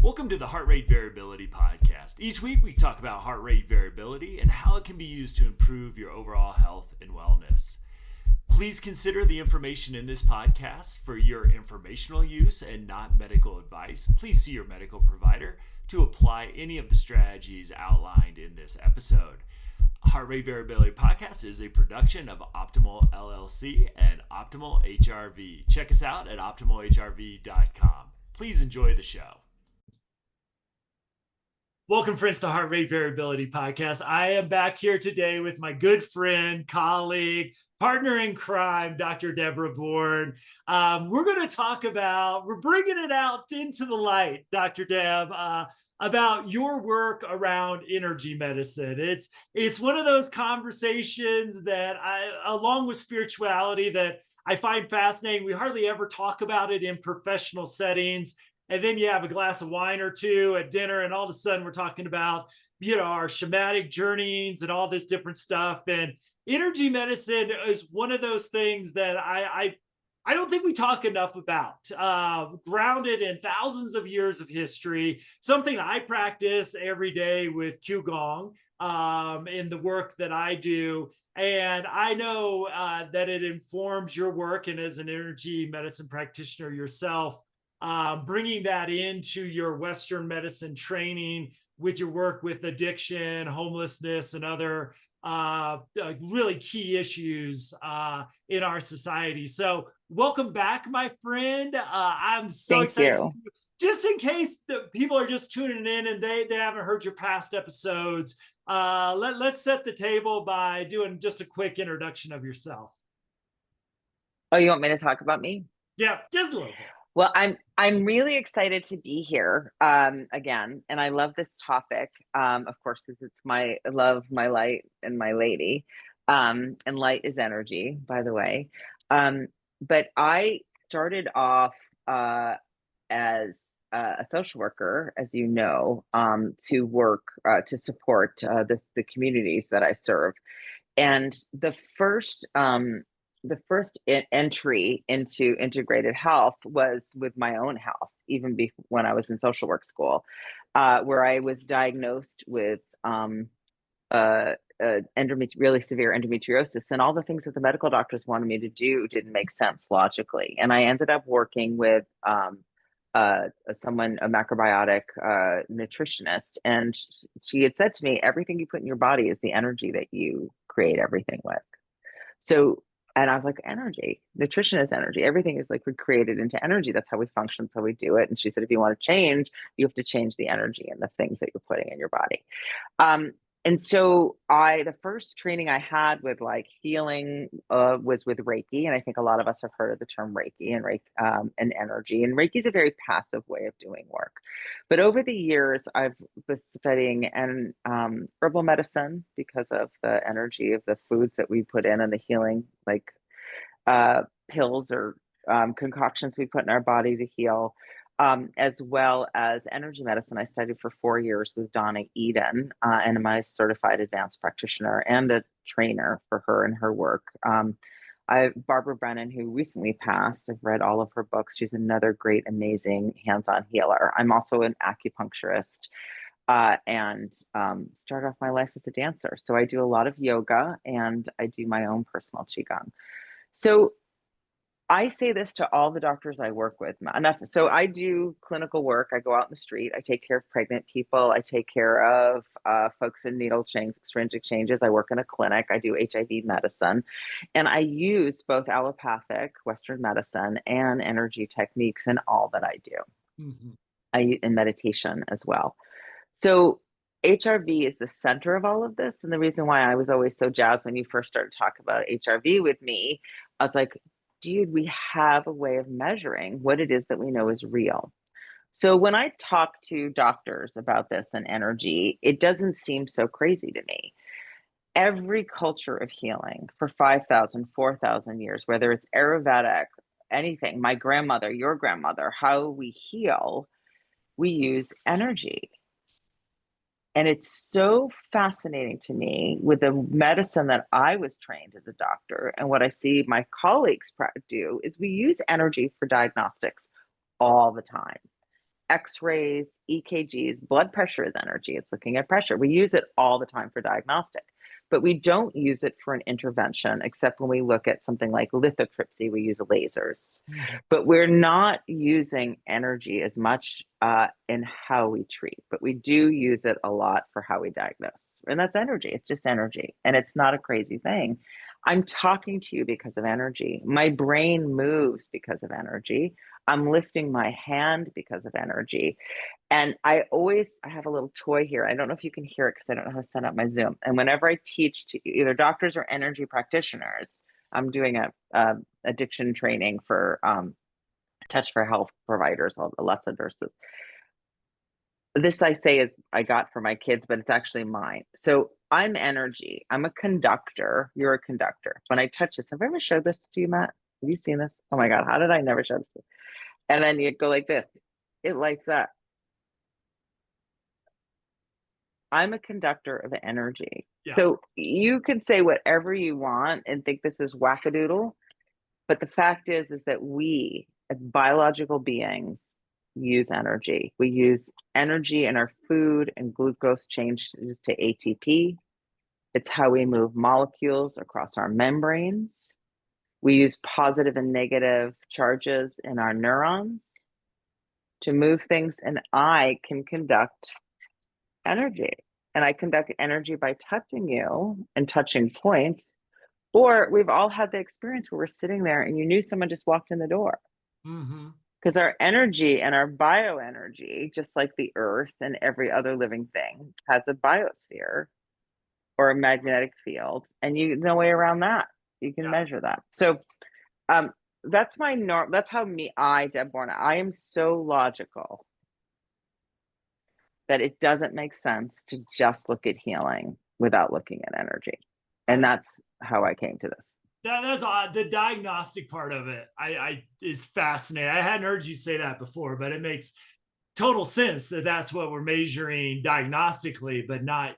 Welcome to the Heart Rate Variability Podcast. Each week we talk about heart rate variability and how it can be used to improve your overall health and wellness. Please consider the information in this podcast for your informational use and not medical advice. Please see your medical provider to apply any of the strategies outlined in this episode. Heart Rate Variability Podcast is a production of Optimal LLC and Optimal HRV. Check us out at optimalhrv.com. Please enjoy the show. Welcome, friends, to the Heart Rate Variability Podcast. I am back here today with my good friend, colleague, partner in crime, Dr. Deborah Borne. We're going to talk about, we're bringing it out into the light, Dr. Deb, about your work around energy medicine. It's one of those conversations that along with spirituality, that I find fascinating. We hardly ever talk about it in professional settings. And then you have a glass of wine or two at dinner, and all of a sudden we're talking about, our shamanic journeys and all this different stuff. And energy medicine is one of those things that I don't think we talk enough about, grounded in thousands of years of history, something I practice every day with Qigong in the work that I do. And I know that it informs your work, and as an energy medicine practitioner yourself, bringing that into your Western medicine training with your work with addiction, homelessness, and other really key issues in our society. So welcome back, my friend. I'm so excited. Just in case the people are just tuning in and they haven't heard your past episodes, let's set the table by doing just a quick introduction of yourself. Oh, you want me to talk about me? Yeah, just a little bit. Well, I'm really excited to be here again, and I love this topic. Of course, because it's my love, my light, and my lady. And light is energy, by the way. But I started off as a social worker, as you know, to work to support the communities that I serve. And the first entry into integrated health was with my own health, even when I was in social work school, where I was diagnosed with really severe endometriosis, and all the things that the medical doctors wanted me to do didn't make sense logically. And I ended up working with a macrobiotic nutritionist, and she had said to me, everything you put in your body is the energy that you create everything with. And I was like, energy, nutrition is energy. Everything is like recreated into energy. That's how we function. That's how we do it. And she said, if you want to change, you have to change the energy and the things that you're putting in your body. And so the first training I had with like healing was with Reiki. And I think a lot of us have heard of the term Reiki and energy. And Reiki is a very passive way of doing work. But over the years, I've been studying herbal medicine because of the energy of the foods that we put in and the healing, like pills or concoctions we put in our body to heal. As well as energy medicine. I studied for 4 years with Donna Eden, and I'm a certified advanced practitioner and a trainer for her and her work. Barbara Brennan, who recently passed, I've read all of her books. She's another great, amazing hands-on healer. I'm also an acupuncturist and started off my life as a dancer. So I do a lot of yoga and I do my own personal Qigong. So I say this to all the doctors I work with. So I do clinical work. I go out in the street. I take care of pregnant people. I take care of folks in needle change, syringe exchanges. I work in a clinic. I do HIV medicine. And I use both allopathic, Western medicine, and energy techniques in all that I do. Mm-hmm. In meditation as well. So HRV is the center of all of this. And the reason why I was always so jazzed when you first started talking about HRV with me, I was like, dude, we have a way of measuring what it is that we know is real. So when I talk to doctors about this and energy, it doesn't seem so crazy to me. Every culture of healing for 5,000, 4,000 years, whether it's Ayurvedic, anything, my grandmother, your grandmother, how we heal, we use energy. And it's so fascinating to me with the medicine that I was trained as a doctor. And what I see my colleagues do is we use energy for diagnostics all the time. X-rays, EKGs. Blood pressure is energy. It's looking at pressure. We use it all the time for diagnostic, but we don't use it for an intervention, except when we look at something like lithotripsy, we use lasers. Mhm. But we're not using energy as much in how we treat, but we do use it a lot for how we diagnose. And that's energy. It's just energy. And it's not a crazy thing. I'm talking to you because of energy. My brain moves because of energy. I'm lifting my hand because of energy. And I have a little toy here. I don't know if you can hear it because I don't know how to set up my Zoom. And whenever I teach to either doctors or energy practitioners, I'm doing a addiction training for touch for health providers, lots of nurses. This I say is I got for my kids, but it's actually mine. So I'm energy. I'm a conductor. You're a conductor. When I touch this, have I ever showed this to you, Matt? Have you seen this? Oh my God, how did I never show this to you? And then you go like this, it like that. I'm a conductor of energy. Yeah. So you can say whatever you want and think this is wackadoodle, but the fact is that we as biological beings use energy. We use energy in our food, and glucose changes to ATP. It's how we move molecules across our membranes. We use positive and negative charges in our neurons to move things, and I can conduct energy. And I conduct energy by touching you and touching points. Or we've all had the experience where we're sitting there and you knew someone just walked in the door. Mm-hmm. Because our energy and our bioenergy, just like the earth and every other living thing, has a biosphere or a magnetic field. And you no way around that. You can Yeah. measure that. So that's my norm. That's how Deb Borne, I am so logical that it doesn't make sense to just look at healing without looking at energy. And that's how I came to this. That's odd. The diagnostic part of it, I is fascinating. I hadn't heard you say that before, but it makes total sense that that's what we're measuring diagnostically, but not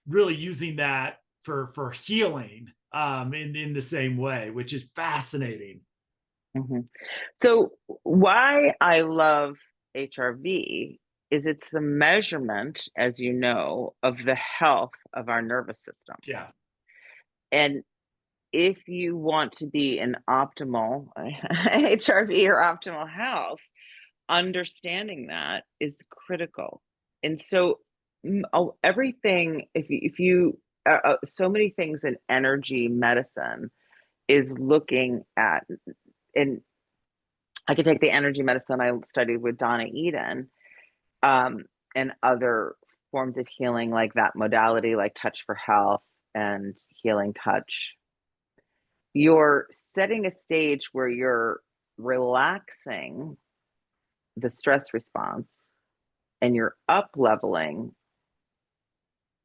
really using that for healing in the same way, which is fascinating. Mm-hmm. So why I love HRV is it's the measurement, as you know, of the health of our nervous system. Yeah. And if you want to be in optimal HRV or optimal health, understanding that is critical. And so everything, if you so many things in energy medicine is looking at, and I could take the energy medicine I studied with Donna Eden, and other forms of healing like that modality, like touch for health and healing touch. You're setting a stage where you're relaxing the stress response and you're up leveling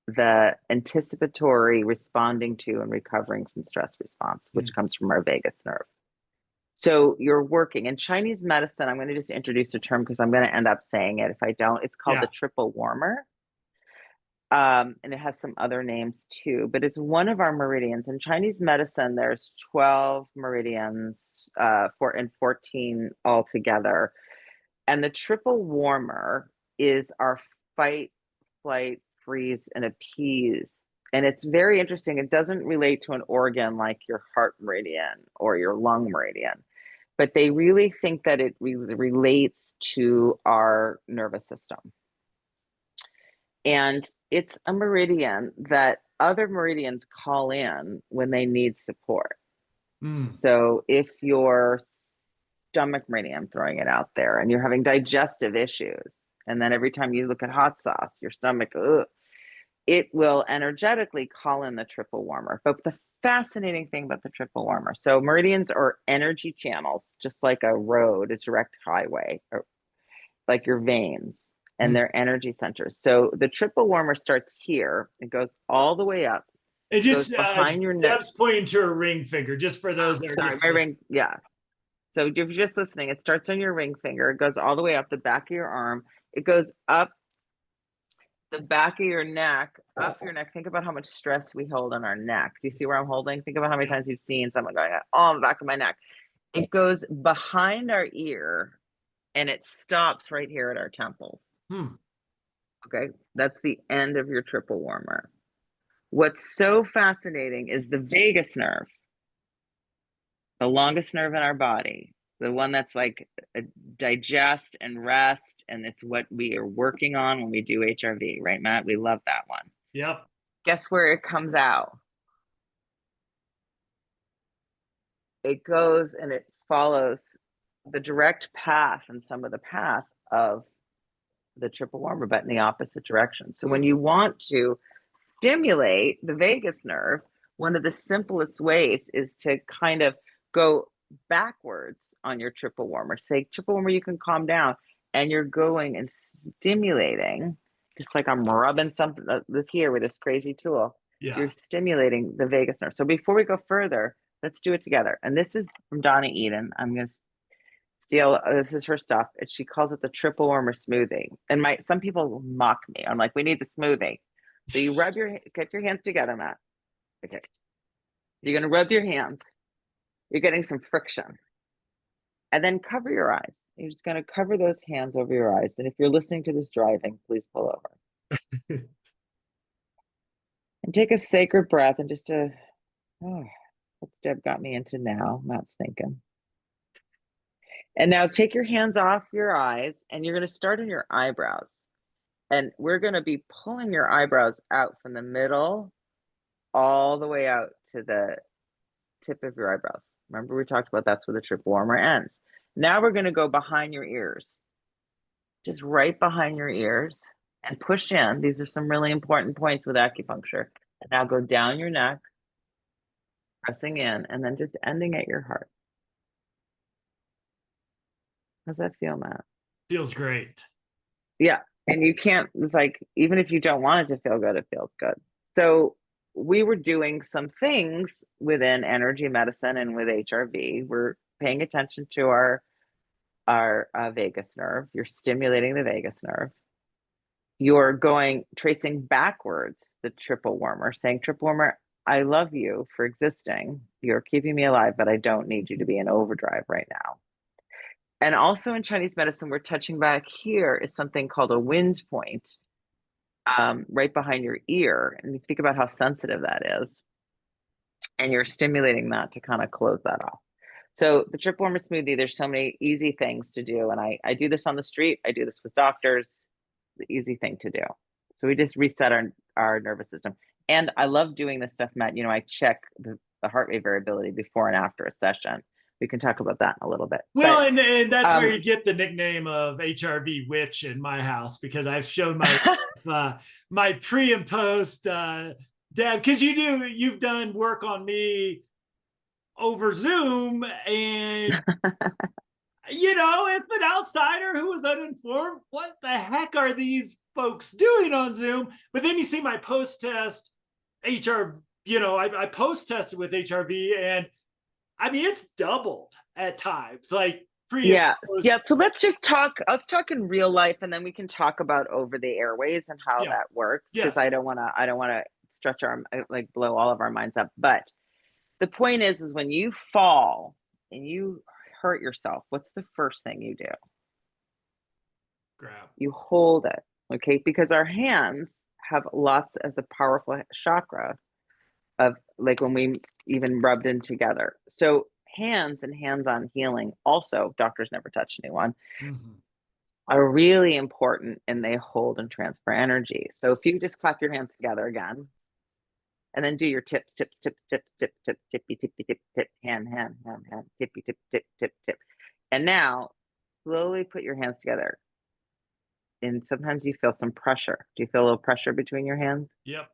the anticipatory responding to and recovering from stress response, which comes from our vagus nerve. So you're working in Chinese medicine. I'm going to just introduce a term because I'm going to end up saying it if I don't. It's called the triple warmer. And it has some other names too, but it's one of our meridians. In Chinese medicine, there's 12 meridians, 14 altogether. And the triple warmer is our fight, flight, freeze, and appease. And it's very interesting. It doesn't relate to an organ like your heart meridian or your lung meridian, but they really think that it relates to our nervous system. And it's a meridian that other meridians call in when they need support. So if your stomach meridian, I'm throwing it out there, and you're having digestive issues, and then every time you look at hot sauce, your stomach, it will energetically call in the triple warmer. But the fascinating thing about the triple warmer, so meridians are energy channels, just like a road, a direct highway, or like your veins, and they're energy centers. So the triple warmer starts here. It goes all the way up. It just behind your neck. Deb's pointing to a ring finger, just for those that are just my ring. Yeah. So if you're just listening, it starts on your ring finger. It goes all the way up the back of your arm. It goes up the back of your neck, up your neck. Think about how much stress we hold on our neck. Do you see where I'm holding? Think about how many times you've seen someone going on the back of my neck. It goes behind our ear and it stops right here at our temples. Hmm. Okay, that's the end of your triple warmer. What's so fascinating is the vagus nerve, the longest nerve in our body, the one that's like a digest and rest, and it's what we are working on when we do HRV, right, Matt? We love that one. Yep. Guess where it comes out? It goes and it follows the direct path and some of the path of the triple warmer, but in the opposite direction. So when you want to stimulate the vagus nerve, one of the simplest ways is to kind of go backwards on your triple warmer. Say, triple warmer, you can calm down. And you're going and stimulating, just like I'm rubbing something here with this crazy tool. Yeah. You're stimulating the vagus nerve. So before we go further, let's do it together. And this is from Donna Eden. I'm going to steal, this is her stuff. And she calls it the triple warmer smoothie. And some people mock me. I'm like, we need the smoothie. So you get your hands together, Matt. Okay. You're going to rub your hands. You're getting some friction. And then cover your eyes. You're just going to cover those hands over your eyes. And if you're listening to this driving, please pull over. And take a sacred breath and just what's Deb got me into now? Matt's thinking. And now take your hands off your eyes and you're going to start in your eyebrows. And we're going to be pulling your eyebrows out from the middle all the way out to the tip of your eyebrows. Remember we talked about that's where the triple warmer ends. Now we're going to go behind your ears. Just right behind your ears and push in. These are some really important points with acupuncture. And now go down your neck, pressing in, and then just ending at your heart. How's that feel, Matt? Feels great. Yeah. And you can't, it's like, even if you don't want it to feel good, it feels good. So we were doing some things within energy medicine and with HRV. We're paying attention to our vagus nerve. You're stimulating the vagus nerve. You're tracing backwards the triple warmer, saying, triple warmer, I love you for existing. You're keeping me alive, but I don't need you to be in overdrive right now. And also in Chinese medicine, we're touching back here is something called a wind point, right behind your ear. And you think about how sensitive that is. And you're stimulating that to kind of close that off. So the triple warmer smoothie, there's so many easy things to do. And I do this on the street. I do this with doctors. The easy thing to do. So we just reset our nervous system. And I love doing this stuff, Matt. You know, I check the heart rate variability before and after a session. We can talk about that in a little bit. Well, and that's where you get the nickname of HRV witch in my house, because I've shown my my pre and post Deb, because you've done work on me over Zoom, and if an outsider who was uninformed, what the heck are these folks doing on Zoom? But then you see my post test HRV, I post tested with HRV, and I mean, it's doubled at times, like pre and post. Yeah. So let's talk in real life, and then we can talk about over the airways and how that works. Because I don't want to stretch like blow all of our minds up. But the point is when you fall and you hurt yourself, what's the first thing you do? Grab. You hold it, okay? Because our hands have lots as a powerful chakra of like when we even rubbed in together. So hands and hands-on healing, also doctors never touch anyone, are really important, and they hold and transfer energy. So if you just clap your hands together again, and then do your tips, tips, tips, tips, tips, tips, tippy, tippy, tip, tip, hand, hand, hand, hand, tippy, tip, tip, tip, tip. And now slowly put your hands together. And sometimes you feel some pressure. Do you feel a little pressure between your hands? Yep.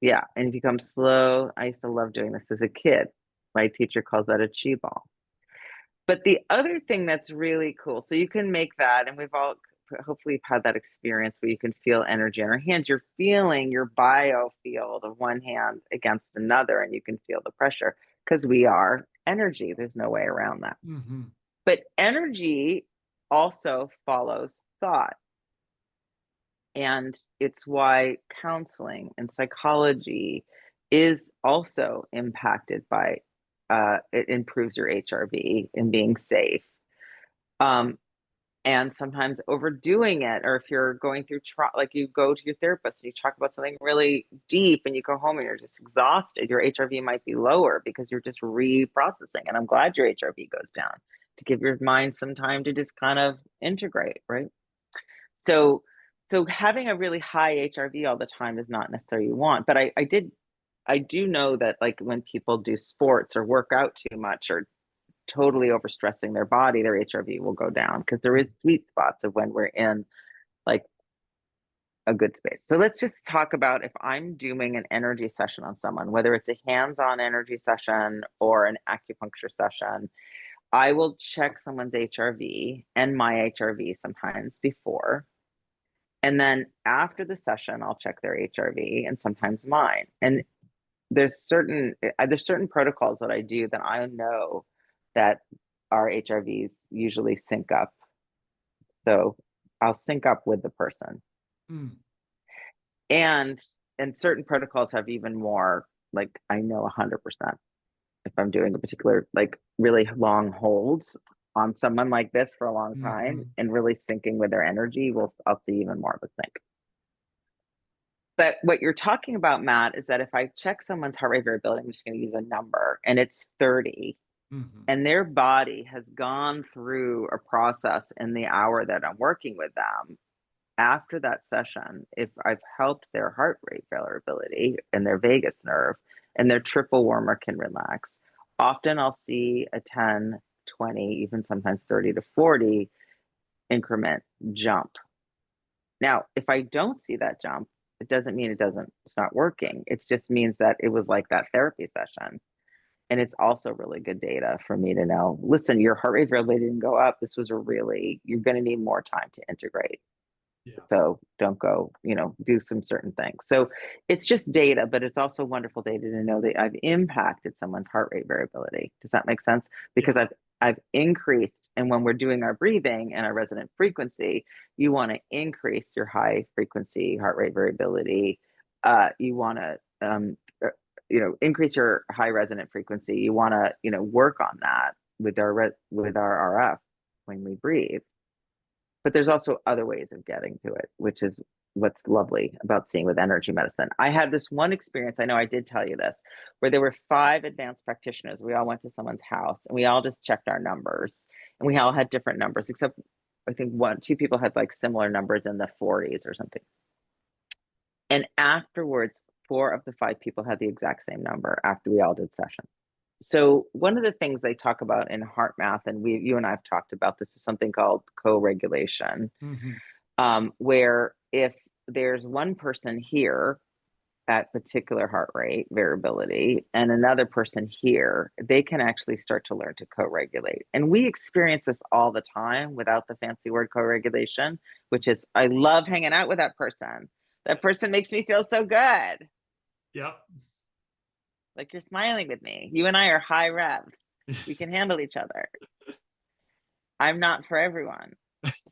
Yeah. And if you come slow, I used to love doing this as a kid. My teacher calls that a chi ball. But the other thing that's really cool, so you can make that, and we've all hopefully had that experience where you can feel energy in our hands. You're feeling your biofield of one hand against another, and you can feel the pressure because we are energy. There's no way around that. But energy also follows thought. And it's why counseling and psychology is also impacted by it improves your HRV and being safe. and sometimes overdoing it, or if you're going through like you go to your therapist and you talk about something really deep and you go home and you're just exhausted, your HRV might be lower because you're just reprocessing. And I'm glad your HRV goes down to give your mind some time to just kind of integrate, right? So having a really high HRV all the time is not necessarily you want, but I do know that like when people do sports or work out too much or totally overstressing their body, their HRV will go down because there is sweet spots of when we're in like a good space. So let's just talk about if I'm doing an energy session on someone, whether it's a hands-on energy session or an acupuncture session, I will check someone's HRV and my HRV sometimes before. And then after the session, I'll check their HRV and sometimes mine. And there's certain protocols that I do that I know that our HRVs usually sync up. So I'll sync up with the person. Mm. And certain protocols have even more, like I know 100% if I'm doing a particular like really long holds on someone like this for a long time and really syncing with their energy, I'll see even more of a sync. But what you're talking about, Matt, is that if I check someone's heart rate variability, I'm just going to use a number, and it's 30, and their body has gone through a process in the hour that I'm working with them. After that session, if I've helped their heart rate variability and their vagus nerve and their triple warmer can relax, often I'll see a 10, 20, even sometimes 30 to 40 increment jump. Now, if I don't see that jump, it doesn't mean it's not working. It just means that it was like that therapy session. And it's also really good data for me to know, listen, your heart rate variability didn't go up. This was you're going to need more time to integrate. Yeah. So don't go, do some certain things. So it's just data, but it's also wonderful data to know that I've impacted someone's heart rate variability. Does that make sense? Because I've increased, and when we're doing our breathing and our resonant frequency, you want to increase your high frequency heart rate variability. You want to, increase your high resonant frequency. You want to, work on that with our RF when we breathe. But there's also other ways of getting to it, which is what's lovely about seeing with energy medicine. I had this one experience, I know I did tell you this, where there were 5 advanced practitioners. We all went to someone's house and we all just checked our numbers, and we all had different numbers, except I think 2 people had like similar numbers in the 40s or something. And afterwards, 4 of the 5 people had the exact same number after we all did session. So one of the things they talk about in heart math, and you and I have talked about this, is something called co-regulation, where if there's one person here at particular heart rate variability and another person here, they can actually start to learn to co-regulate. And we experience this all the time without the fancy word co-regulation, which is, I love hanging out with that person. That person makes me feel so good. Yep. Like you're smiling with me. You and I are high revs. We can handle each other. I'm not for everyone.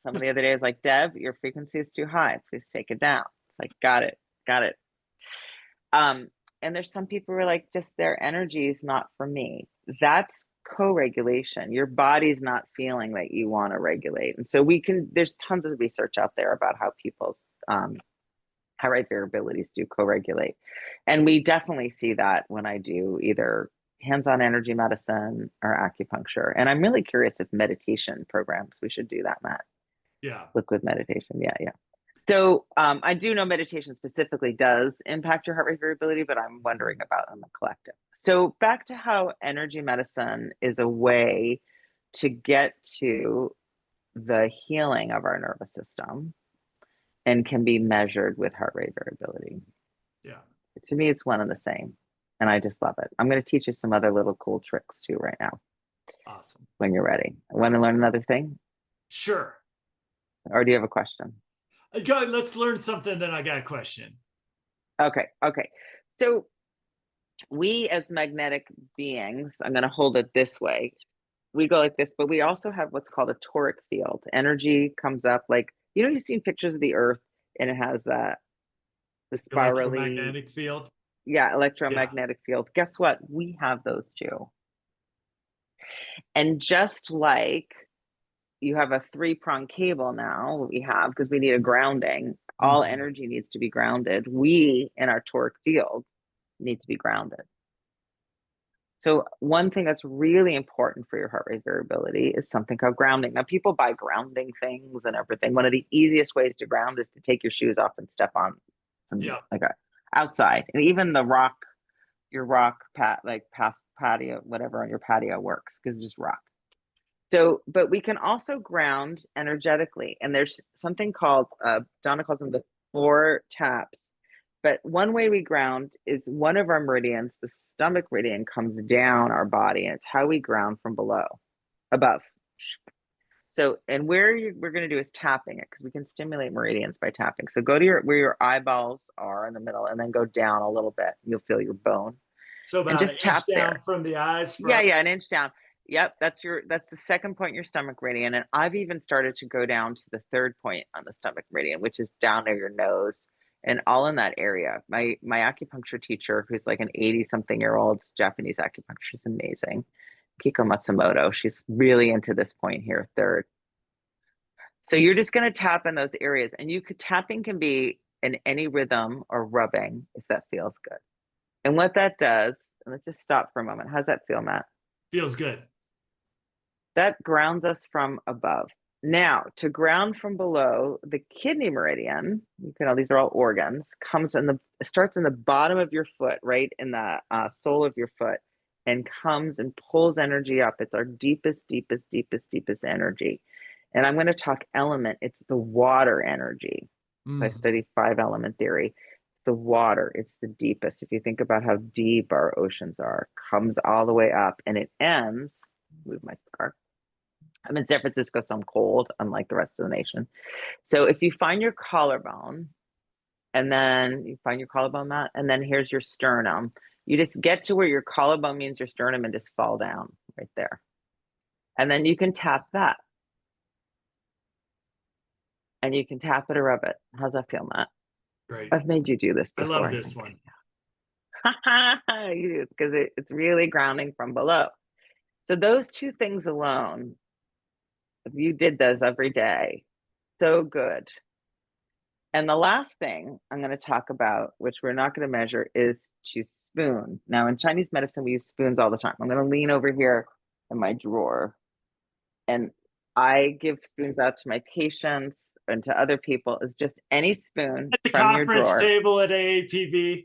Someone the other day was like, Deb, your frequency is too high. Please take it down. It's like, got it. And there's some people who are like, just their energy is not for me. That's co-regulation. Your body's not feeling that you want to regulate. And so there's tons of research out there about how people's heart rate variabilities do co-regulate. And we definitely see that when I do either hands-on energy medicine or acupuncture. And I'm really curious if meditation programs, we should do that, Matt. Yeah. Liquid meditation. Yeah. So I do know meditation specifically does impact your heart rate variability, but I'm wondering about on the collective. So back to how energy medicine is a way to get to the healing of our nervous system and can be measured with heart rate variability. Yeah. To me, it's one and the same. And I just love it. I'm going to teach you some other little cool tricks too right now. Awesome. When you're ready. Want to learn another thing? Sure. Or do you have a question? Let's learn something, then I got a question. Okay. So we as magnetic beings, I'm going to hold it this way. We go like this, but we also have what's called a toric field. Energy comes up like, you've seen pictures of the earth and it has the spirally electromagnetic field. Yeah, electromagnetic field. Guess what? We have those too. And just like you have a 3-prong cable now we have, because we need a grounding. All energy needs to be grounded. We, in our toric field, need to be grounded. So one thing that's really important for your heart rate variability is something called grounding. Now, people buy grounding things and everything. One of the easiest ways to ground is to take your shoes off and step on some like a outside, and even the rock, your rock patio, whatever on your patio works, because it's just rock. So, but we can also ground energetically, and there's something called Donna calls them the 4 taps. But one way we ground is one of our meridians, the stomach meridian, comes down our body, and it's how we ground from above. So, and we're going to do is tapping it, because we can stimulate meridians by tapping. So go to where your eyeballs are in the middle, and then go down a little bit. You'll feel your bone. So about and just an tap inch down there. from the eyes. Yeah, an inch down. Yep, that's the second point in your stomach meridian. And I've even started to go down to the 3rd point on the stomach meridian, which is down near your nose, and all in that area. My acupuncture teacher, who's like an 80-something-year-old Japanese acupuncturist, is amazing. Kiko Matsumoto. She's really into this point here, 3rd. So you're just going to tap in those areas, and tapping can be in any rhythm or rubbing if that feels good. And what that does, and let's just stop for a moment. How's that feel, Matt? Feels good. That grounds us from above. Now, to ground from below, the kidney meridian, these are all organs, starts in the bottom of your foot, right in the sole of your foot, and comes and pulls energy up. It's our deepest, deepest, deepest, deepest energy. And I'm going to talk element. It's the water energy. I study 5-element theory. The water, it's the deepest. If you think about how deep our oceans are, comes all the way up, and it ends. Move my car. I'm in San Francisco, so I'm cold, unlike the rest of the nation. So if you find your collarbone, and then you find your collarbone, Matt, and then here's your sternum, you just get to where your collarbone means your sternum and just fall down right there. And then you can tap that. And you can tap it or rub it. How's that feel, Matt? Great. I've made you do this before. I love this one. Because it's really grounding from below. So those 2 things alone, if you did those every day, so good. And the last thing I'm going to talk about, which we're not going to measure, is to spoon. Now, in Chinese medicine, we use spoons all the time. I'm going to lean over here in my drawer, and I give spoons out to my patients and to other people. Is just any spoon at the from your conference drawer. table at AAPB.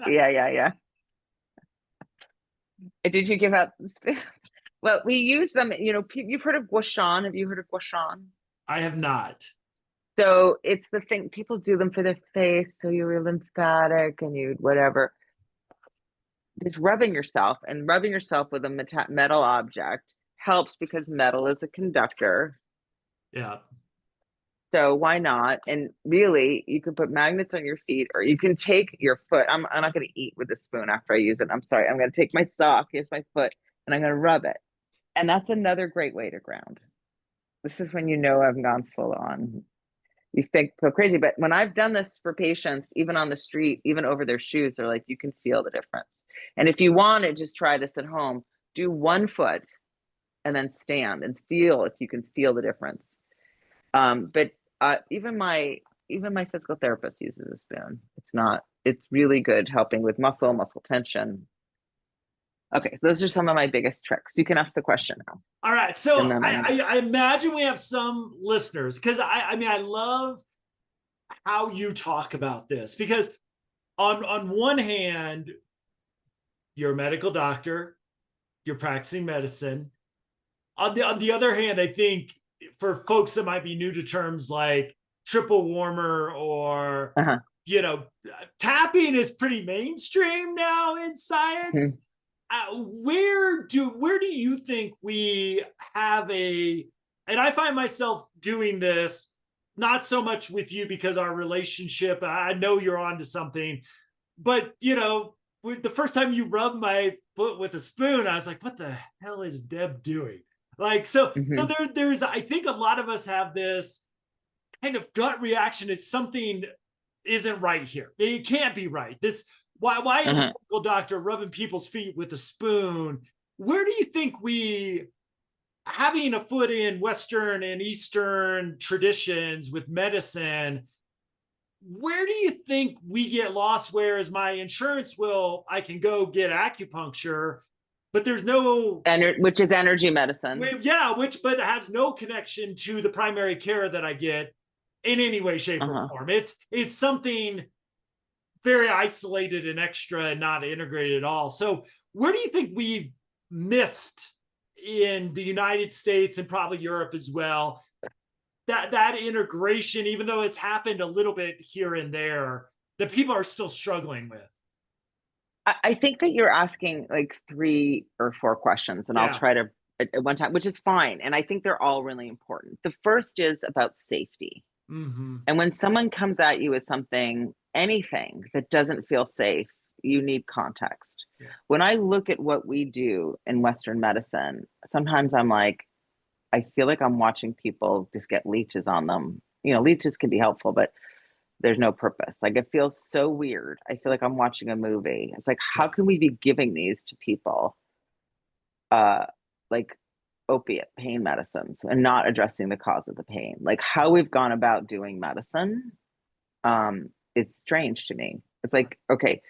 Yeah. Did you give out the spoons? Well, we use them, you've heard of guashan. Have you heard of guashan? I have not. So it's the thing, people do them for their face, so you're lymphatic and you whatever. Just rubbing yourself with a metal object helps, because metal is a conductor. Yeah. So why not? And really, you can put magnets on your feet, or you can take your foot. I'm not going to eat with a spoon after I use it. I'm sorry. I'm going to take my sock, here's my foot, and I'm going to rub it. And that's another great way to ground. This is when I've gone full on. You think so crazy, but when I've done this for patients, even on the street, even over their shoes, they're like, you can feel the difference. And if you want to just try this at home, do 1 foot and then stand and feel if you can feel the difference. But even my physical therapist uses a spoon. It's really good helping with muscle tension. Okay, so those are some of my biggest tricks. You can ask the question now. All right. So I imagine we have some listeners, because I love how you talk about this, because on one hand, you're a medical doctor, you're practicing medicine. On the other hand, I think for folks that might be new to terms like triple warmer or, tapping is pretty mainstream now in science. Where do you think we have and I find myself doing this, not so much with you because our relationship, I know you're onto something, but the first time you rubbed my foot with a spoon, I was like, what the hell is Deb doing? So there's, I think a lot of us have this kind of gut reaction is something isn't right here. It can't be right. Why is a medical doctor rubbing people's feet with a spoon? Where do you think we having a foot in Western and Eastern traditions with medicine, where do you think we get lost? Whereas my insurance I can go get acupuncture, but there's no, Which is energy medicine. yeah, but it has no connection to the primary care that I get in any way, shape, or form. It's something very isolated and extra and not integrated at all. So where do you think we've missed in the United States and probably Europe as well, that integration, even though it's happened a little bit here and there, that people are still struggling with? I think that you're asking like 3 or 4 questions, and Yeah. I'll try to at one time, which is fine. And I think they're all really important. The first is about safety. Mm-hmm. And when someone comes at you with something, anything that doesn't feel safe, you need context. Yeah. When I look at what we do in Western medicine, sometimes I'm like, I feel like I'm watching people just get leeches on them. You know, leeches can be helpful, but there's no purpose. Like, it feels so weird. I feel like I'm watching a movie. It's like, how can we be giving these to people, like opiate pain medicines, and not addressing the cause of the pain? Like, how we've gone about doing medicine, is strange to me. It's like, okay,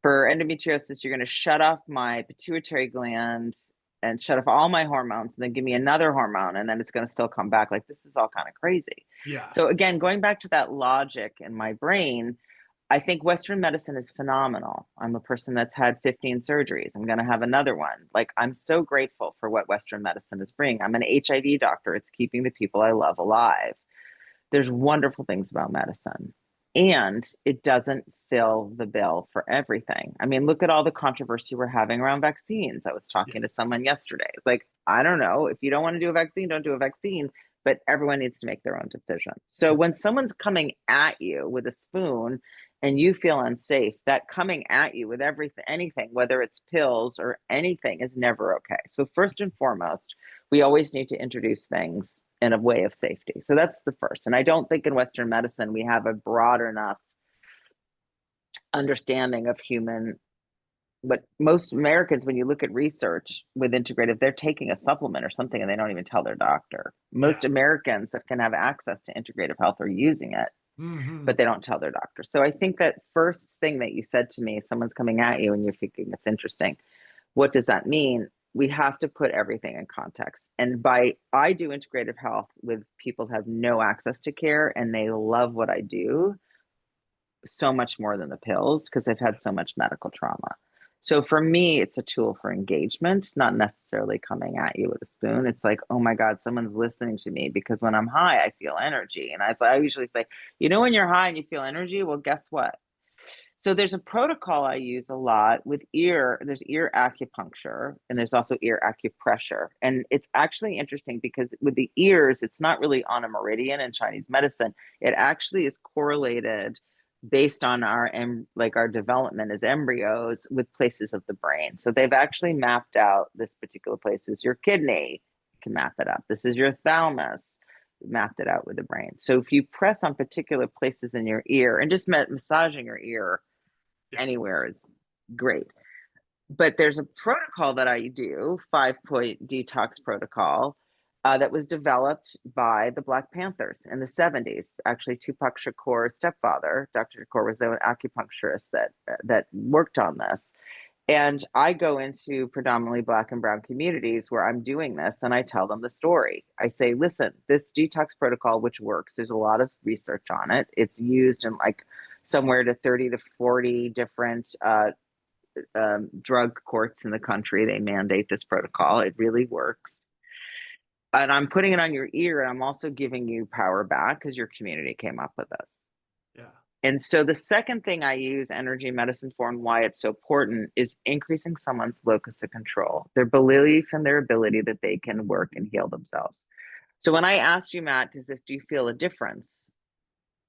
for endometriosis, you're going to shut off my pituitary gland and shut off all my hormones, and then give me another hormone, and then it's going to still come back. Like, this is all kind of crazy. Yeah. So again, going back to that logic in my brain, I think Western medicine is phenomenal. I'm a person that's had 15 surgeries. I'm going to have another one. Like, I'm so grateful for what Western medicine is bringing. I'm an HIV doctor. It's keeping the people I love alive. There's wonderful things about medicine, and it doesn't fill the bill for everything. I mean, look at all the controversy we're having around vaccines. I was talking to someone yesterday. Like, I don't know, if you don't want to do a vaccine, don't do a vaccine, but everyone needs to make their own decision. So when someone's coming at you with a spoon and you feel unsafe, that coming at you with everything, anything, whether it's pills or anything, is never okay. So first and foremost, we always need to introduce things in a way of safety. So that's the first. And I don't think in Western medicine we have a broad enough understanding of human. But most Americans, when you look at research with integrative, they're taking a supplement or something and they don't even tell their doctor. Most Americans that can have access to integrative health are using it, but they don't tell their doctor. So I think that first thing that you said to me, if someone's coming at you and you're thinking it's interesting, what does that mean? We have to put everything in context. And I do integrative health with people who have no access to care, and they love what I do so much more than the pills because they've had so much medical trauma. So for me, it's a tool for engagement, not necessarily coming at you with a spoon. It's like, oh my God, someone's listening to me, because when I'm high, I feel energy. And I usually say, when you're high and you feel energy, well, guess what? So there's a protocol I use a lot with there's ear acupuncture, and there's also ear acupressure. And it's actually interesting because with the ears, it's not really on a meridian in Chinese medicine. It actually is correlated based on our development as embryos with places of the brain. So they've actually mapped out this particular place is your kidney, you can map it up. This is your thalamus, mapped it out with the brain. So if you press on particular places in your ear, and just massaging your ear anywhere is great. But there's a protocol that I do, 5-point detox protocol, that was developed by the Black Panthers in the 70s. Actually, Tupac Shakur's stepfather, Dr. Shakur, was an acupuncturist that worked on this. And I go into predominantly Black and Brown communities where I'm doing this, and I tell them the story. I say, listen, this detox protocol, which works, there's a lot of research on it. It's used in like somewhere to 30 to 40 different drug courts in the country. They mandate this protocol. It really works. And I'm putting it on your ear, and I'm also giving you power back because your community came up with this. Yeah. And so the second thing I use energy medicine for, and why it's so important, is increasing someone's locus of control, their belief and their ability that they can work and heal themselves. So when I asked you, Matt, do you feel a difference?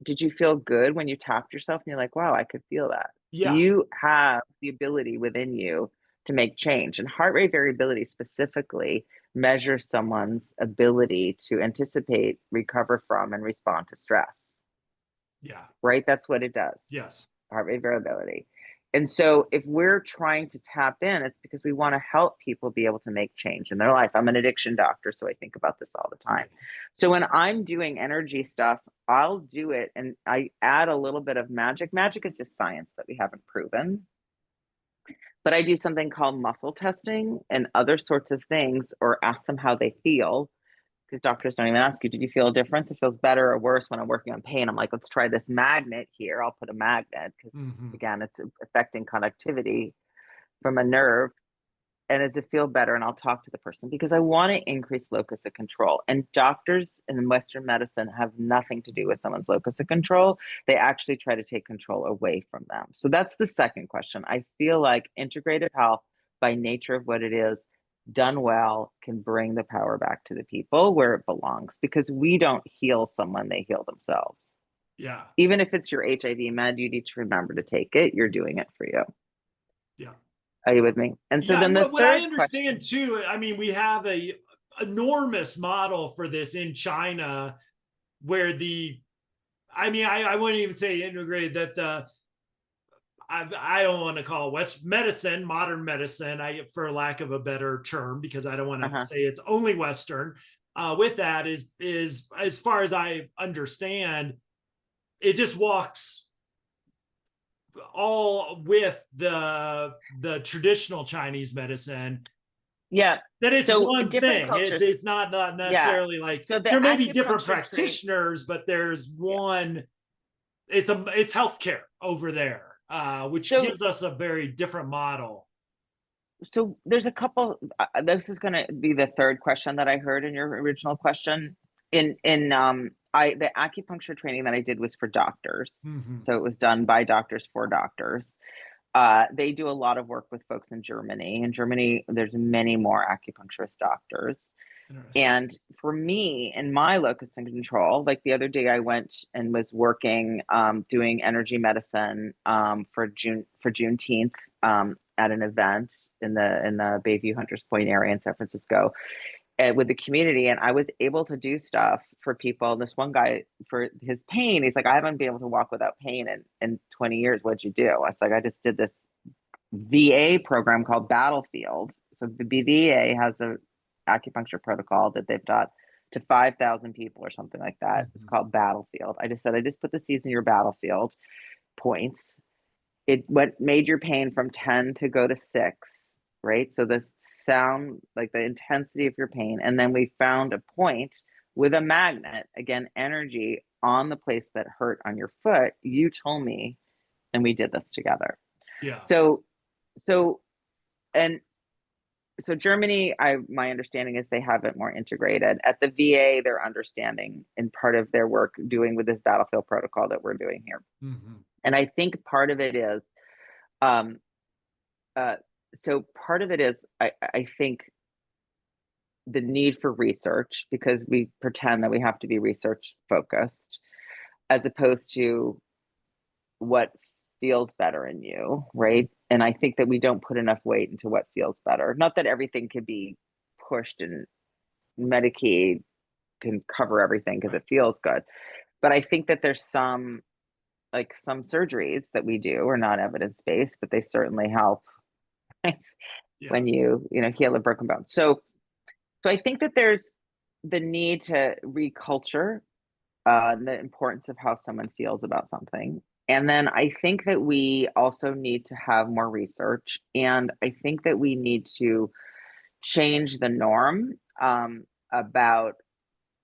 Did you feel good when you tapped yourself and you're like, wow, I could feel that? Yeah. You have the ability within you to make change. And heart rate variability specifically measures someone's ability to anticipate, recover from, and respond to stress. Yeah. Right? That's what it does. Yes. Heart rate variability. And so if we're trying to tap in, it's because we want to help people be able to make change in their life. I'm an addiction doctor, so I think about this all the time. So when I'm doing energy stuff, I'll do it and I add a little bit of magic. Magic is just science that we haven't proven. But I do something called muscle testing and other sorts of things, or ask them how they feel. Because doctors don't even ask you, did you feel a difference? It feels better or worse when I'm working on pain. I'm like, let's try this magnet here. I'll put a magnet because, Mm-hmm. again, it's affecting conductivity from a nerve. And does it feel better? And I'll talk to the person because I want to increase locus of control. And doctors in Western medicine have nothing to do with someone's locus of control. They actually try to take control away from them. So that's the second question. I feel like integrated health, by nature of what it is, done well, can bring the power back to the people where it belongs, because we don't heal someone, they heal themselves. Yeah. Even if it's your HIV med, you need to remember to take it. You're doing it for you. Yeah. Are you with me? And so Yeah. then the What I third understand question. too, I mean, we have a enormous model for this in China where I wouldn't even say integrated, that I don't want to call it West medicine, modern medicine, for lack of a better term, because I don't want to Uh-huh. say it's only Western. With that is as far as I understand, it just walks all with the traditional Chinese medicine. Yeah. That it's So one different thing. cultures. It's not Yeah. necessarily like So the there may be different acupuncture trade. practitioners, but there's Yeah. one. It's healthcare over there, which So gives us a very different model. so there's a couple. This is going to be the third question that I heard in your original question. I the acupuncture training that I did was for doctors, Mm-hmm. so it was done by doctors for doctors. They do a lot of work with folks in Germany. In Germany, there's many more acupuncturist doctors. Interesting. And for me, in my locus and control, like the other day, I went and was working, doing energy medicine for Juneteenth, at an event in the Bayview Hunters Point area in San Francisco, with the community, and I was able to do stuff for people. And this one guy, for his pain, he's like, I haven't been able to walk without pain in 20 years. What'd you do? I was like, I just did this VA program called Battlefield. So the VA has a acupuncture protocol that they've taught to 5,000 people or something like that. It's Mm-hmm. called Battlefield. I just said, I just put the seeds in your battlefield points. It what made your pain from 10 to go to 6, right? So the sound, like the intensity of your pain. And then we found a point with a magnet, again, energy on the place that hurt on your foot. You told me, and we did this together. Yeah. So, so, and so Germany, my understanding is they have it more integrated. At the VA, they're understanding in part of their work doing with this battlefield protocol that we're doing here. Mm-hmm. And I think part of it is, um, uh, part of it is, I think the need for research, because we pretend that we have to be research focused, as opposed to what feels better in you, right? And I think that we don't put enough weight into what feels better. Not that everything could be pushed, and Medicaid can cover everything because Right. it feels good. But I think that there's some surgeries that we do are not evidence based, but they certainly help Yeah. when you heal a broken bone. So I think that there's the need to reculture the importance of how someone feels about something. And then I think that we also need to have more research. And I think that we need to change the norm, about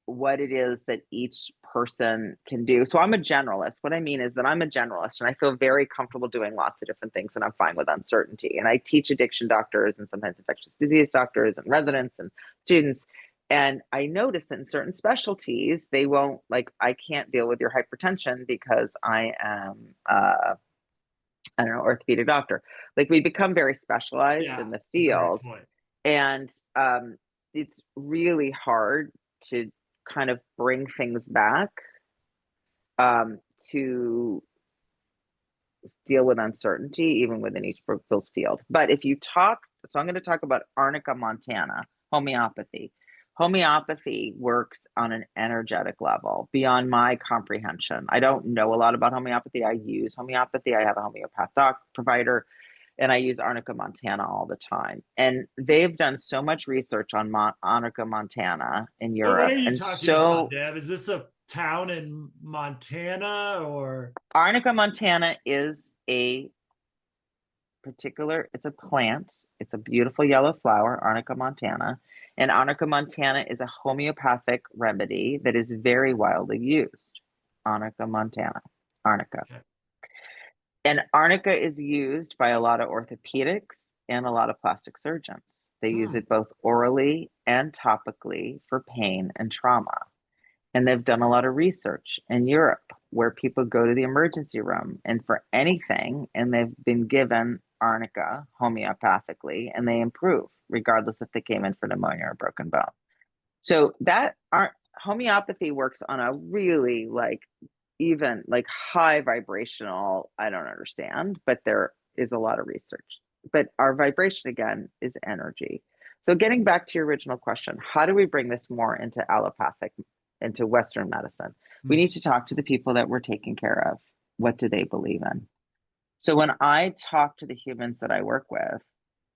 what it is that each person can do. So I'm a generalist. What I mean is that I'm a generalist and I feel very comfortable doing lots of different things, and I'm fine with uncertainty. And I teach addiction doctors and sometimes infectious disease doctors and residents and students. And I notice that in certain specialties, they won't, like, I can't deal with your hypertension because I am, I don't know, orthopedic doctor. Like, we become very specialized Yeah. in the It's a great field. point. And it's really hard to kind of bring things back, to deal with uncertainty, even within each field. But if you talk, so I'm going to talk about Arnica montana, homeopathy. Homeopathy works on an energetic level beyond my comprehension. I don't know a lot about homeopathy. I use homeopathy. I have a homeopath provider, and I use Arnica Montana all the time. And they've done so much research on Arnica Montana in So what Europe. are you And talking about, so Deb? Is this a town in Montana or? Arnica Montana is a it's a plant. It's a beautiful yellow flower, Arnica Montana. And Arnica Montana is a homeopathic remedy that is very widely used. Arnica Montana, Arnica. Okay. And Arnica is used by a lot of orthopedics and a lot of plastic surgeons. They use it both orally and topically for pain and trauma. And they've done a lot of research in Europe where people go to the emergency room and for anything, and they've been given Arnica homeopathically, and they improve regardless if they came in for pneumonia or broken bone. So that homeopathy works on a really even high vibrational, I don't understand, but there is a lot of research. But our vibration again is energy. So getting back to your original question, how do we bring this more into allopathic, into Western medicine? We need to talk to the people that we're taking care of. What do they believe in? So when I talk to the humans that I work with,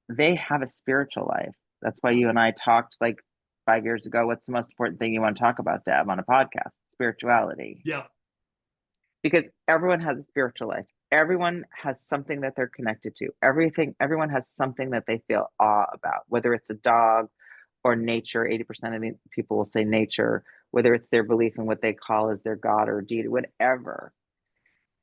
they have a spiritual life. That's why you and I talked 5 years ago. What's the most important thing you want to talk about, Deb, on a podcast? Spirituality. Yeah. Because everyone has a spiritual life. Everyone has something that they're connected to. Everyone has something that they feel awe about, whether it's a dog or nature. 80% of the people will say nature, whether it's their belief in what they call as their God or deity, whatever.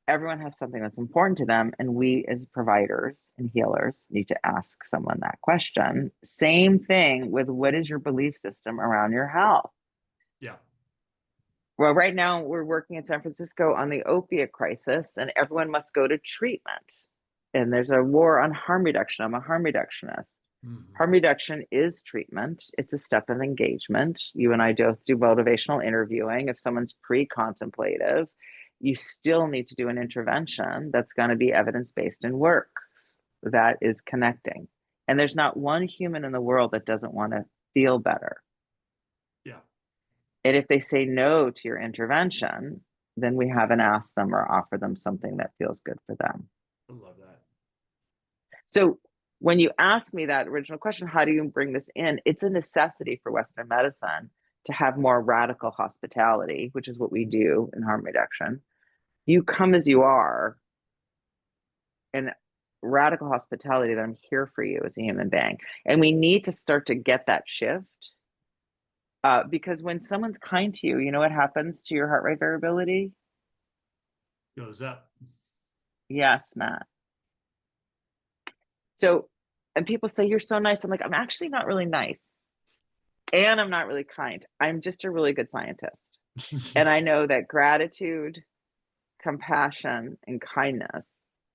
Everyone has something that's important to them. And we as providers and healers need to ask someone that question. Same thing with what is your belief system around your health? Yeah. Well, right now we're working in San Francisco on the opiate crisis, and everyone must go to treatment. And there's a war on harm reduction. I'm a harm reductionist. Harm reduction is treatment. It's a step of engagement. You and I both do motivational interviewing. If someone's pre-contemplative, you still need to do an intervention that's going to be evidence-based and work that is connecting. And there's not one human in the world that doesn't want to feel better. Yeah. And if they say no to your intervention, then we haven't asked them or offered them something that feels good for them. I love that. So when you ask me that original question, how do you bring this in? It's a necessity for Western medicine to have more radical hospitality, which is what we do in harm reduction. You come as you are, and radical hospitality that I'm here for you as a human being. And we need to start to get that shift. Because when someone's kind to you, you know what happens to your heart rate variability? Goes up. Yes, Matt. So, and people say, you're so nice. I'm like, I'm actually not really nice. And I'm not really kind. I'm just a really good scientist. And I know that gratitude, compassion, and kindness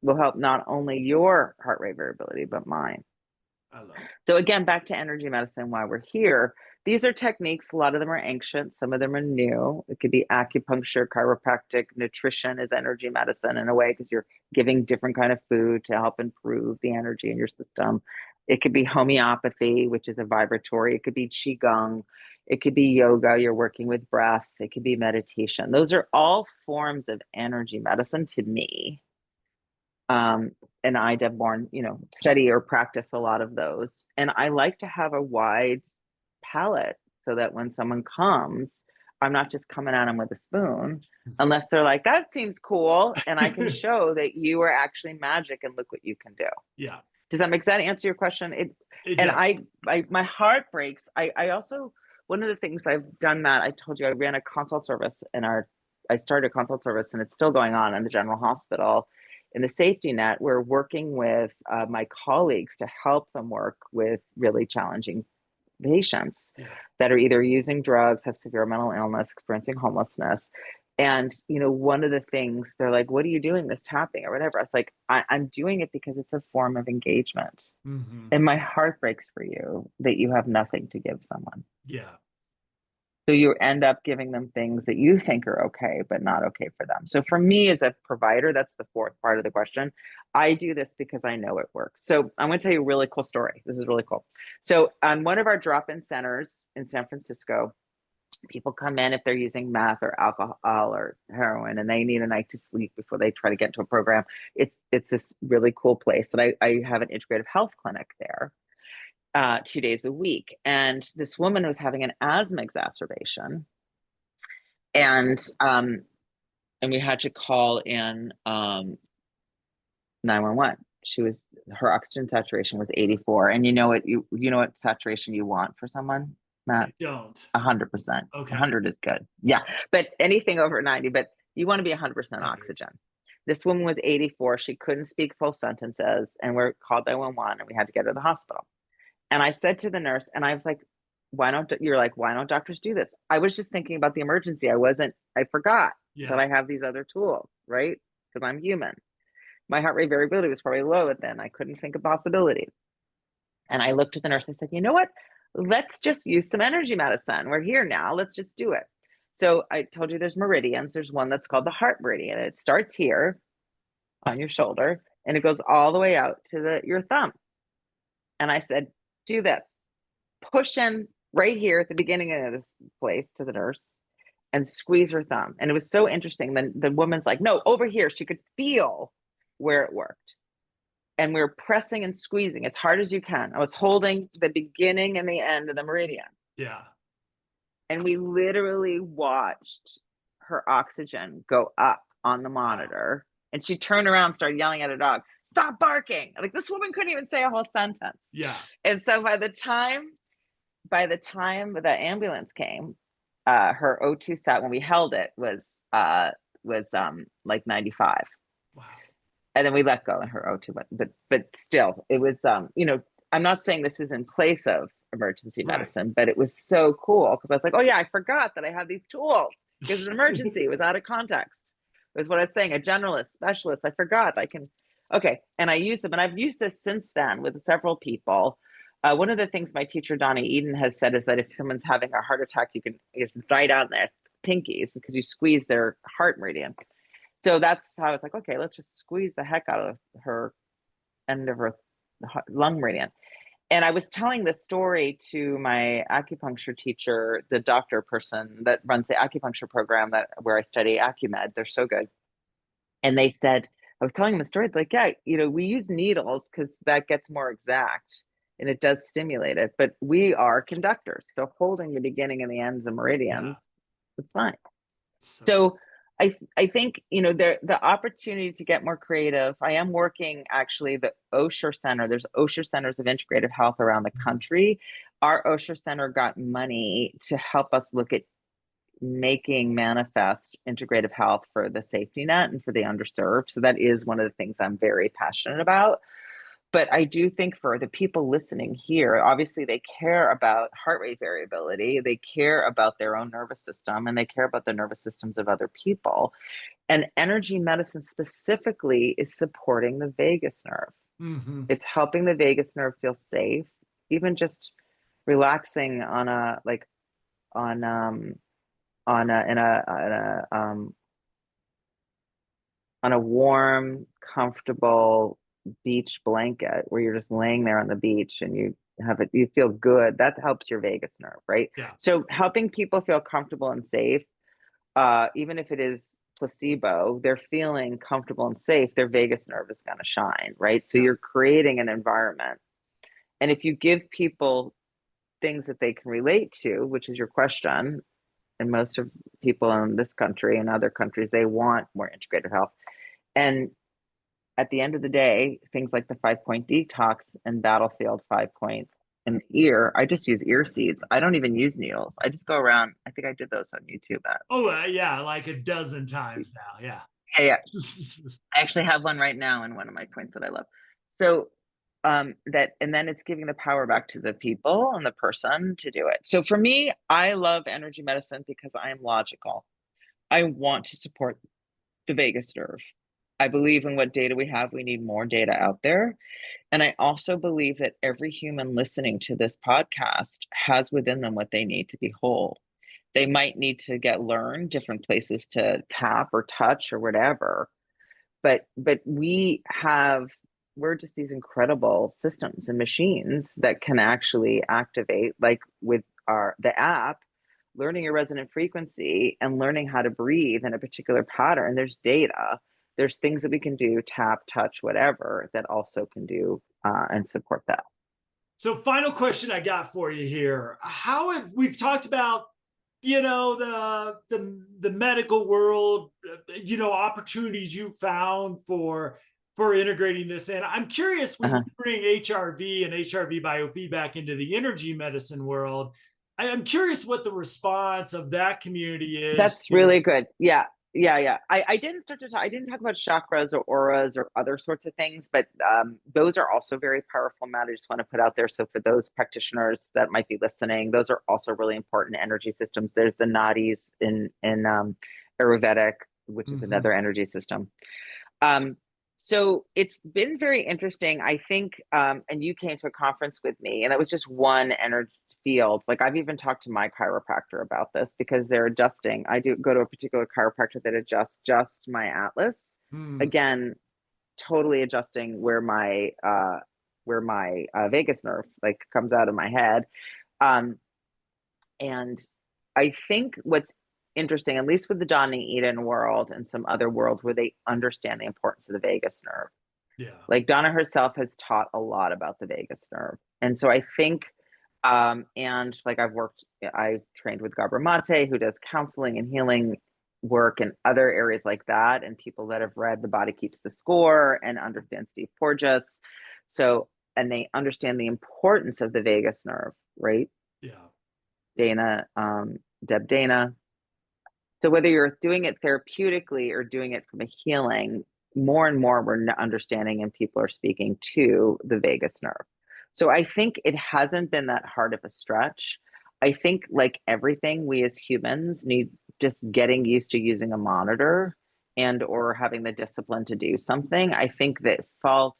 will help not only your heart rate variability, but mine. I love it. So again, back to energy medicine, why we're here. These are techniques. A lot of them are ancient. Some of them are new. It could be acupuncture, chiropractic, nutrition is energy medicine in a way, because you're giving different kind of food to help improve the energy in your system. It could be homeopathy, which is a vibratory. It could be qigong. It could be yoga. You're working with breath. It could be meditation. Those are all forms of energy medicine to me. And I, Deb Borne, study or practice a lot of those. And I like to have a wide palette so that when someone comes, I'm not just coming at them with a spoon, unless they're like, that seems cool. And I can show that you are actually magic and look what you can do. Yeah. Does that make sense? Answer your question? It and does. My heart breaks. I also, one of the things I've done, Matt, I told you I ran a consult service I started a consult service, and it's still going on in the general hospital. In the safety net, we're working with my colleagues to help them work with really challenging patients that are either using drugs, have severe mental illness, experiencing homelessness. And, one of the things they're like, what are you doing this tapping or whatever? I was like, I'm doing it because it's a form of engagement. And my heart breaks for you that you have nothing to give someone. Yeah. So you end up giving them things that you think are okay, but not okay for them. So for me as a provider, that's the fourth part of the question. I do this because I know it works. So I'm going to tell you a really cool story. This is really cool. So on one of our drop-in centers in San Francisco, people come in if they're using meth or alcohol or heroin and they need a night to sleep before they try to get into a program. It's this really cool place that I have an integrative health clinic there 2 days a week. And this woman was having an asthma exacerbation, and we had to call in 911. Her oxygen saturation was 84. And you know what saturation you want for someone, Matt? I don't. 100%. Okay. 100 is good. Yeah. But anything over 90, but you want to be 100% oxygen. This woman was 84. She couldn't speak full sentences, and we're called 911 and we had to get her to the hospital. And I said to the nurse, and I was like, why don't doctors do this? I was just thinking about the emergency. I forgot that I have these other tools, right? Because I'm human. My heart rate variability was probably low then. I couldn't think of possibilities. And I looked at the nurse and I said, you know what? Let's just use some energy medicine. We're here now. Let's just do it. So I told you there's meridians. There's one that's called the heart meridian. It starts here on your shoulder and it goes all the way out to your thumb. And I said, do this. Push in right here at the beginning of this place to the nurse and squeeze her thumb. And it was so interesting. Then the woman's like, no, over here. She could feel where it worked. And we were pressing and squeezing as hard as you can. I was holding the beginning and the end of the meridian. Yeah. And we literally watched her oxygen go up on the monitor. Wow. And she turned around and started yelling at her dog, stop barking. Like, this woman couldn't even say a whole sentence. Yeah. And so by the time the ambulance came, her O2 sat when we held it was like 95. Wow. And then we let go in her O2, but still, it was I'm not saying this is in place of emergency medicine, but it was so cool because I was like, oh yeah, I forgot that I have these tools because it's an emergency. It was out of context. It was what I was saying, a generalist, specialist. I forgot I can. Okay, and I used them, and I've used this since then with several people. One of the things my teacher Donnie Eden has said is that if someone's having a heart attack, you can write on their pinkies because you squeeze their heart meridian. So that's how I was like, okay, let's just squeeze the heck out of her end of her lung meridian. And I was telling this story to my acupuncture teacher, the doctor person that runs the acupuncture program where I study AcuMed. They're so good. And they said, I was telling them the story, like, yeah, we use needles because that gets more exact and it does stimulate it, but we are conductors. So holding the beginning and the ends of meridians is fine. So I think, the opportunity to get more creative. I am working actually the Osher Center. There's Osher Centers of Integrative Health around the country. Our Osher Center got money to help us look at making manifest integrative health for the safety net and for the underserved. So that is one of the things I'm very passionate about. But I do think for the people listening here, obviously they care about heart rate variability, they care about their own nervous system, and they care about the nervous systems of other people. And energy medicine specifically is supporting the vagus nerve. Mm-hmm. It's helping the vagus nerve feel safe, even just relaxing on a warm, comfortable beach blanket where you're just laying there on the beach and you feel good. That helps your vagus nerve, right? Yeah. So helping people feel comfortable and safe, even if it is placebo, they're feeling comfortable and safe, their vagus nerve is going to shine, right? So you're creating an environment. And if you give people things that they can relate to, which is your question, and most of people in this country and other countries, they want more integrated health. And at the end of the day, things like the 5-point detox and Battlefield 5-point in the ear, I just use ear seeds. I don't even use needles. I just go around. I think I did those on YouTube. Yeah, like a dozen times now. Yeah. Yeah. I actually have one right now in one of my points that I love. So and then it's giving the power back to the people and the person to do it. So for me, I love energy medicine because I am logical. I want to support the vagus nerve. I believe in what data we have. We need more data out there. And I also believe that every human listening to this podcast has within them what they need to be whole. They might need to learn different places to tap or touch or whatever. But we're just these incredible systems and machines that can actually activate, like with the app, learning your resonant frequency and learning how to breathe in a particular pattern. There's data, there's things that we can do, tap, touch, whatever, that also can do and support that. So final question I got for you here. We've talked about, the medical world, opportunities you found for integrating this in. I'm curious, when you bring HRV and HRV biofeedback into the energy medicine world, I'm curious what the response of that community is. That's really good. Yeah. I didn't I didn't talk about chakras or auras or other sorts of things, but those are also very powerful, Matt. I just want to put out there. So for those practitioners that might be listening, those are also really important energy systems. There's the nadis in Ayurvedic, which is another energy system. So it's been very interesting, I think, and you came to a conference with me, and it was just one energy field. Like, I've even talked to my chiropractor about this, because they're adjusting. I do go to a particular chiropractor that adjusts just my atlas. Again, totally adjusting where my vagus nerve like comes out of my head. And I think what's interesting, at least with the Johnny Eden world and some other worlds where they understand the importance of the vagus nerve. Yeah. Like, Donna herself has taught a lot about the vagus nerve. And so I think, and like I trained with Gabor Mate, who does counseling and healing work in other areas like that, and people that have read The Body Keeps the Score and understand Steve Porges. So, and they understand the importance of the vagus nerve, right? Yeah. Dana, Dana. So whether you're doing it therapeutically or doing it from a healing, more and more we're understanding and people are speaking to the vagus nerve. So I think it hasn't been that hard of a stretch. I think, like everything, we as humans need just getting used to using a monitor and or having the discipline to do something. I think that fault,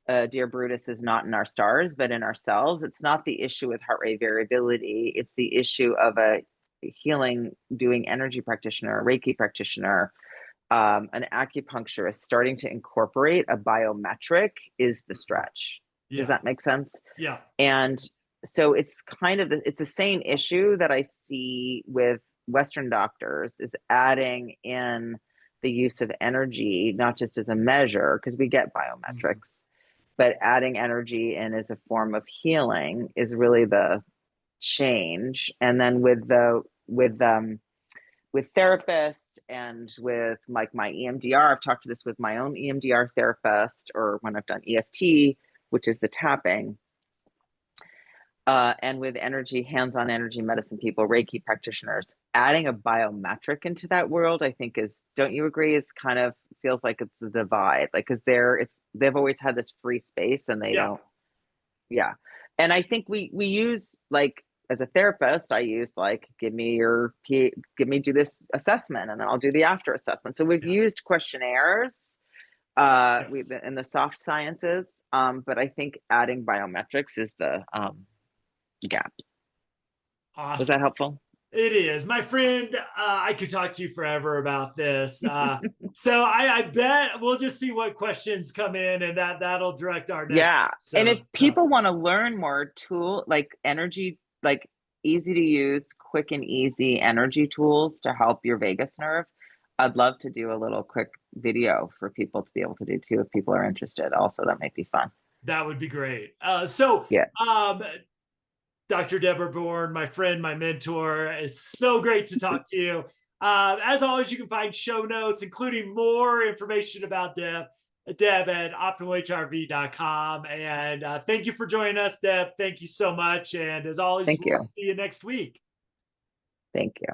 dear Brutus, is not in our stars, but in ourselves. It's not the issue with heart rate variability. It's the issue of a healing, doing energy practitioner, a Reiki practitioner, an acupuncturist starting to incorporate a biometric is the stretch. Yeah. Does that make sense? Yeah. And so it's kind of it's the same issue that I see with Western doctors, is adding in the use of energy, not just as a measure, because we get biometrics, but adding energy in as a form of healing is really the change. And then with therapists and with like my EMDR, I've talked to this with my own EMDR therapist, or when I've done EFT, which is the tapping, and with hands-on energy medicine people, Reiki practitioners, adding a biometric into that world, I think don't you agree, is kind of feels like it's the divide, like, because they've always had this free space and they don't. Yeah. And I think we use, like, as a therapist, I use like, give me do this assessment and then I'll do the after assessment. So we've used questionnaires in the soft sciences, but I think adding biometrics is the gap. Awesome. Was that helpful? It is, my friend. I could talk to you forever about this. So I bet we'll just see what questions come in, and that'll direct our next. Yeah. And if people want to learn more like energy, like easy to use, quick and easy energy tools to help your vagus nerve, I'd love to do a little quick video for people to be able to do too, if people are interested. Also, that might be fun. That would be great. Dr. Deborah Borne, my friend, my mentor, it's so great to talk to you. As always, you can find show notes, including more information about Deb at optimalhrv.com. And thank you for joining us, Deb. Thank you so much. And as always, we'll see you next week. Thank you.